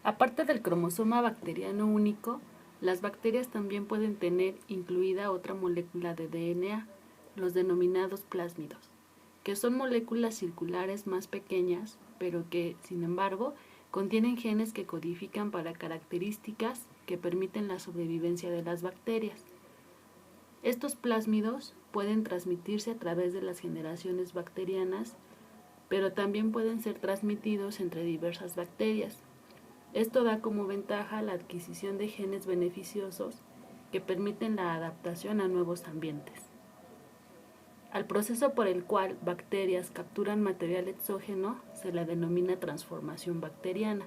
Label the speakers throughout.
Speaker 1: Aparte del cromosoma bacteriano único, las bacterias también pueden tener incluida otra molécula de DNA, los denominados plásmidos, que son moléculas circulares más pequeñas, pero que, sin embargo, contienen genes que codifican para características que permiten la sobrevivencia de las bacterias. Estos plásmidos pueden transmitirse a través de las generaciones bacterianas, pero también pueden ser transmitidos entre diversas bacterias. Esto da como ventaja la adquisición de genes beneficiosos que permiten la adaptación a nuevos ambientes. Al proceso por el cual bacterias capturan material exógeno se le denomina transformación bacteriana.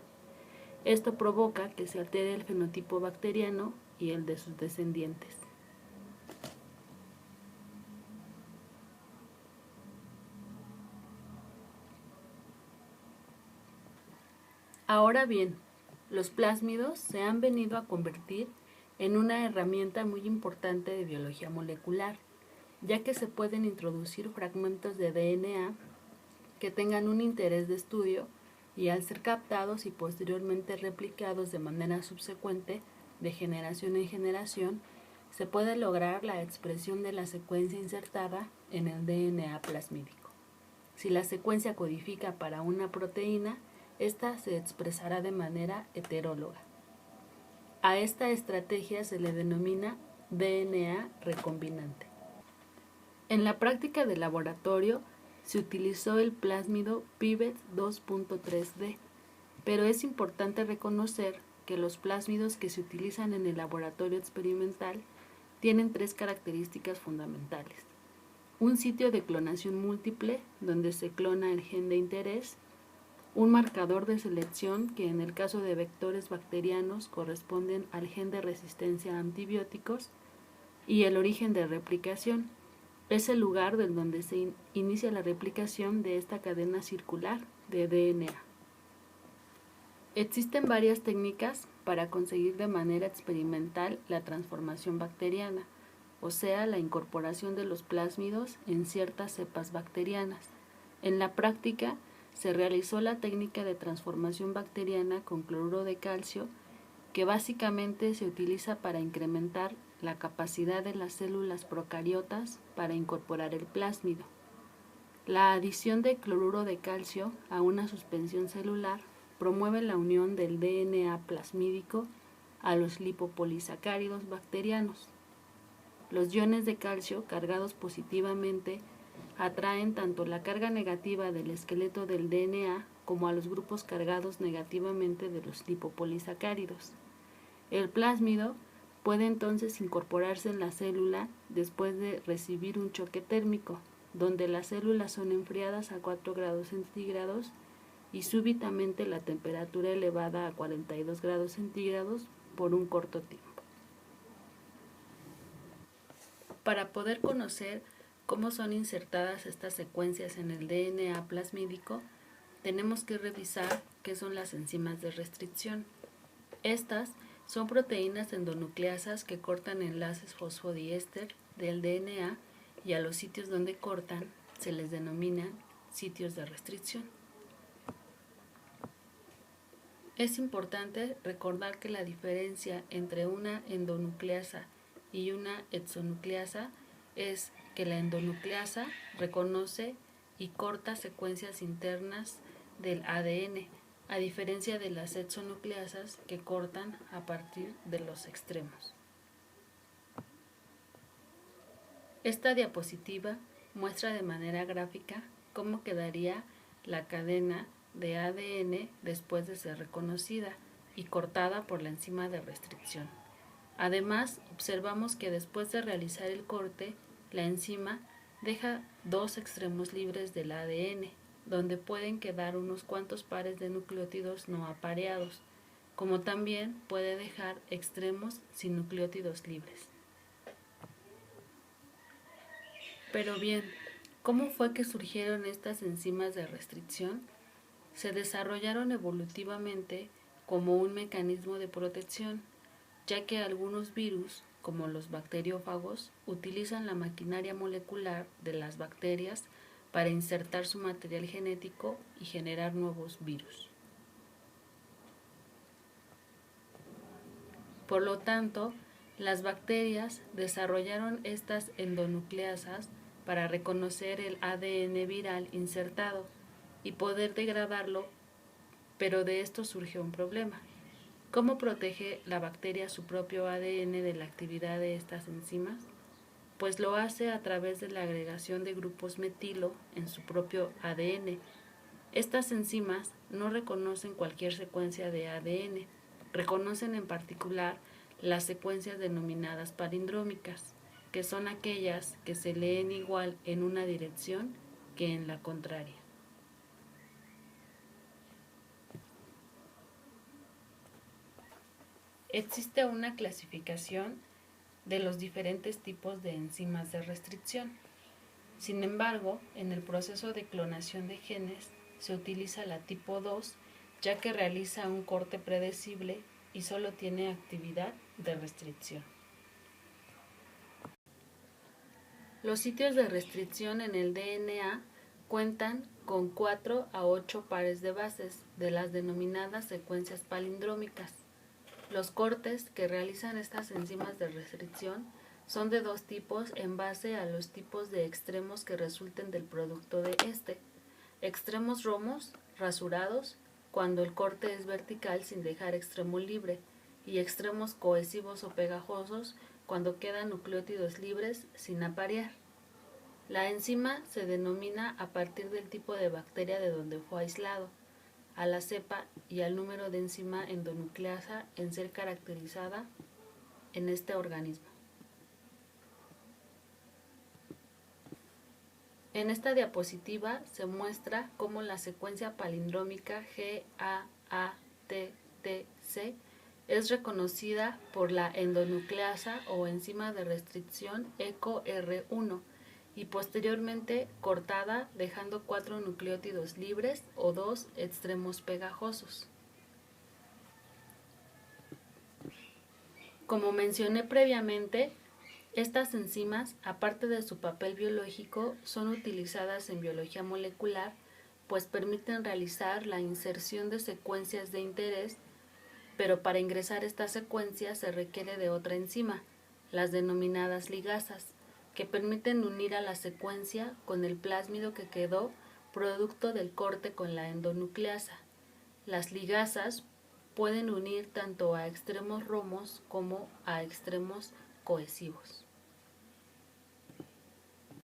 Speaker 1: Esto provoca que se altere el fenotipo bacteriano y el de sus descendientes. Ahora bien, los plásmidos se han venido a convertir en una herramienta muy importante de biología molecular, ya que se pueden introducir fragmentos de DNA que tengan un interés de estudio y al ser captados y posteriormente replicados de manera subsecuente, de generación en generación, se puede lograr la expresión de la secuencia insertada en el DNA plasmídico. Si la secuencia codifica para una proteína, esta se expresará de manera heteróloga. A esta estrategia se le denomina DNA recombinante. En la práctica de laboratorio se utilizó el plásmido Pivot 2.3D, pero es importante reconocer que los plásmidos que se utilizan en el laboratorio experimental tienen tres características fundamentales. Un sitio de clonación múltiple, donde se clona el gen de interés, un marcador de selección que en el caso de vectores bacterianos corresponden al gen de resistencia a antibióticos, y el origen de replicación, es el lugar en donde se inicia la replicación de esta cadena circular de DNA. Existen varias técnicas para conseguir de manera experimental la transformación bacteriana, o sea, la incorporación de los plásmidos en ciertas cepas bacterianas. En la práctica, se realizó la técnica de transformación bacteriana con cloruro de calcio, que básicamente se utiliza para incrementar la capacidad de las células procariotas para incorporar el plásmido. La adición de cloruro de calcio a una suspensión celular promueve la unión del DNA plasmídico a los lipopolisacáridos bacterianos. Los iones de calcio cargados positivamente atraen tanto la carga negativa del esqueleto del DNA como a los grupos cargados negativamente de los lipopolisacáridos. El plásmido puede entonces incorporarse en la célula después de recibir un choque térmico, donde las células son enfriadas a 4 grados centígrados y súbitamente la temperatura elevada a 42 grados centígrados por un corto tiempo. Para poder conocer cómo son insertadas estas secuencias en el DNA plasmídico, tenemos que revisar qué son las enzimas de restricción. Estas son proteínas endonucleasas que cortan enlaces fosfodiéster del DNA y a los sitios donde cortan se les denomina sitios de restricción. Es importante recordar que la diferencia entre una endonucleasa y una exonucleasa es que la endonucleasa reconoce y corta secuencias internas del ADN, a diferencia de las exonucleasas que cortan a partir de los extremos. Esta diapositiva muestra de manera gráfica cómo quedaría la cadena de ADN después de ser reconocida y cortada por la enzima de restricción. Además, observamos que después de realizar el corte, la enzima deja dos extremos libres del ADN, donde pueden quedar unos cuantos pares de nucleótidos no apareados, como también puede dejar extremos sin nucleótidos libres. Pero bien, ¿cómo fue que surgieron estas enzimas de restricción? Se desarrollaron evolutivamente como un mecanismo de protección, ya que algunos virus, como los bacteriófagos, utilizan la maquinaria molecular de las bacterias para insertar su material genético y generar nuevos virus. Por lo tanto, las bacterias desarrollaron estas endonucleasas para reconocer el ADN viral insertado y poder degradarlo, pero de esto surgió un problema. ¿Cómo protege la bacteria su propio ADN de la actividad de estas enzimas? Pues lo hace a través de la agregación de grupos metilo en su propio ADN. Estas enzimas no reconocen cualquier secuencia de ADN, reconocen en particular las secuencias denominadas palindrómicas, que son aquellas que se leen igual en una dirección que en la contraria. Existe una clasificación de los diferentes tipos de enzimas de restricción. Sin embargo, en el proceso de clonación de genes se utiliza la tipo 2, ya que realiza un corte predecible y solo tiene actividad de restricción. Los sitios de restricción en el DNA cuentan con 4 a 8 pares de bases de las denominadas secuencias palindrómicas. Los cortes que realizan estas enzimas de restricción son de dos tipos en base a los tipos de extremos que resulten del producto de este. Extremos romos, rasurados, cuando el corte es vertical sin dejar extremo libre, y extremos cohesivos o pegajosos cuando quedan nucleótidos libres sin aparear. La enzima se denomina a partir del tipo de bacteria de donde fue aislado, a la cepa y al número de enzima endonucleasa en ser caracterizada en este organismo. En esta diapositiva se muestra cómo la secuencia palindrómica GAATTC es reconocida por la endonucleasa o enzima de restricción EcoR1 y posteriormente cortada dejando 4 nucleótidos libres o 2 extremos pegajosos. Como mencioné previamente, estas enzimas, aparte de su papel biológico, son utilizadas en biología molecular, pues permiten realizar la inserción de secuencias de interés, pero para ingresar estas secuencias se requiere de otra enzima, las denominadas ligasas, que permiten unir a la secuencia con el plásmido que quedó producto del corte con la endonucleasa. Las ligasas pueden unir tanto a extremos romos como a extremos cohesivos.